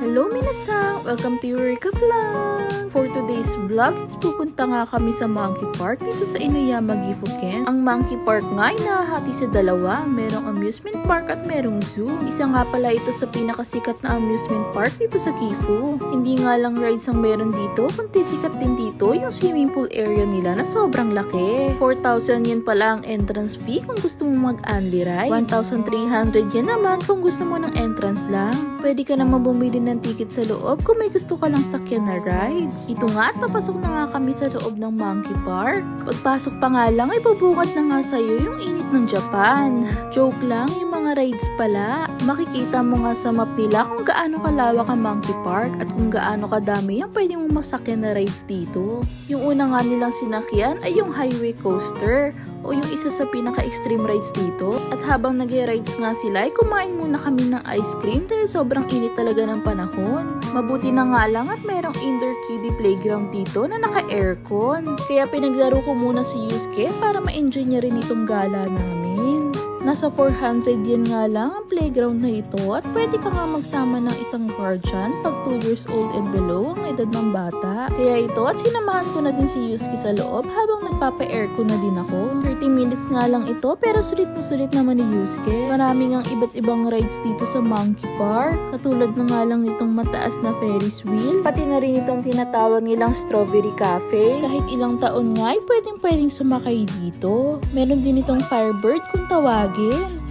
Hello minasan! Welcome to Eureka Vlog! For today's vlog, pupunta nga kami sa Monkey Park dito sa Inuyama, Gifuken. Ang Monkey Park nga ay nahahati sa dalawa. Merong amusement park at merong zoo. Isa nga pala ito sa pinakasikat na amusement park dito sa Gifu. Hindi nga lang rides ang meron dito, kundi sikat din dito yung swimming pool area nila na sobrang laki. 4,000 yen pala ang entrance fee kung gusto mo mag-only ride. 1,300 yen naman kung gusto mo ng entrance lang. Pwede ka naman bumili ng ticket sa loob kung may gusto ka lang sakyan na rides. Ito nga at papasok na nga kami sa loob ng Monkey Park. Pagpasok pa nga lang ay bubungad na nga sa'yo yung init ng Japan. Joke lang, yung mga rides pala. Makikita mo nga sa map nila kung gaano kalawak ang Monkey Park at kung gaano kadami yung pwede mong masakyan na rides dito. Yung una nga nilang sinakyan ay yung highway coaster o yung isa sa pinaka-extreme rides dito. At habang nag-rides nga sila ay kumain muna kami ng ice cream dahil sobrang init talaga ng panahon. Mabuti na nga lang at merong indoor kiddie playground dito na naka-aircon. Kaya pinaglaro ko muna si Yusuke para ma-enjoy niya rin itong gala namin. Nasa 400 yen nga lang ang playground na ito at pwede ka nga magsama ng isang guardian pag 2 years old and below ang edad ng bata. Kaya ito at sinamahan ko na din si Yusuke sa loob habang nagpapa-aircon na din ako. 30 minutes nga lang ito pero sulit na sulit naman ni Yusuke. Maraming ang iba't ibang rides dito sa Monkey Park. Katulad na nga lang nitong mataas na Ferris wheel. Pati na rin itong tinatawag nilang Strawberry Cafe. Kahit ilang taon nga ay pwedeng sumakay dito. Meron din itong Firebird kung tawagin.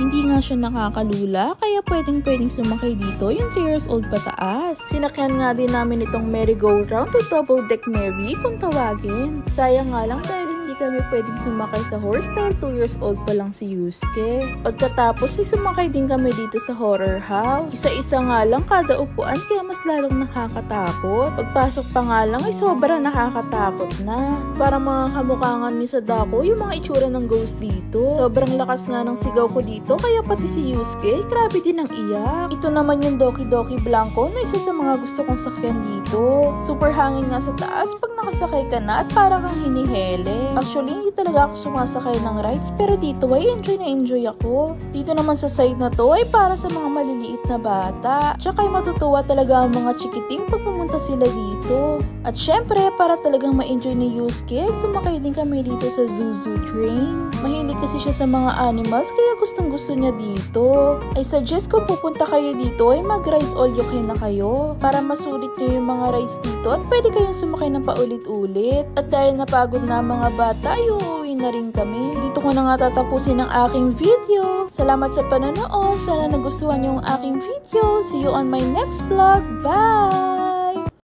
Hindi nga siya nakakalula kaya pwedeng sumakay dito yung 3 years old pataas. Sinakyan nga din namin itong merry-go-round to double deck Mary kung tawagin. Sayang nga lang dahil hindi kami pwedeng sumakay sa horse dahil 2 years old pa lang si Yusuke. Pagkatapos ay sumakay din kami dito sa horror house. Isa-isa nga lang kada upuan kaya mas lalong nakakatakot. Pagpasok pa nga lang ay sobrang nakakatakot na. Parang mga kamukha nga ni Sadako yung mga itsura ng ghost dito. Sobrang lakas nga ng sigaw ko dito kaya pati si Yusuke grabe din ang iyak. Ito naman yung Doki Doki Blanco na isa sa mga gusto kong sakyan dito. Super hangin nga sa taas pag nakasakay ka na at parang kang hinihele. Actually, hindi talaga ako sumasakay ng rides pero dito ay enjoy ako. Dito naman sa side na to ay para sa mga maliliit na bata. Tsaka ay matutuwa talaga ang mga chikiting pag pumunta sila dito. At syempre, para talagang ma-enjoy ni Yusuke, sumakay din kami dito sa Zoo Train. Mahilig kasi siya sa mga animals kaya gustong gusto niya dito. I suggest kung pupunta kayo dito ay mag-rides all you can na kayo para masulit niyo yung mga rides dito at pwede kayong sumakay ng paulit-ulit. At dahil napagod na mga bata ay uuwi na rin kami. Dito ko na nga tatapusin ang aking video. Salamat sa panonood. Sana nagustuhan niyo ang aking video. See you on my next vlog. Bye!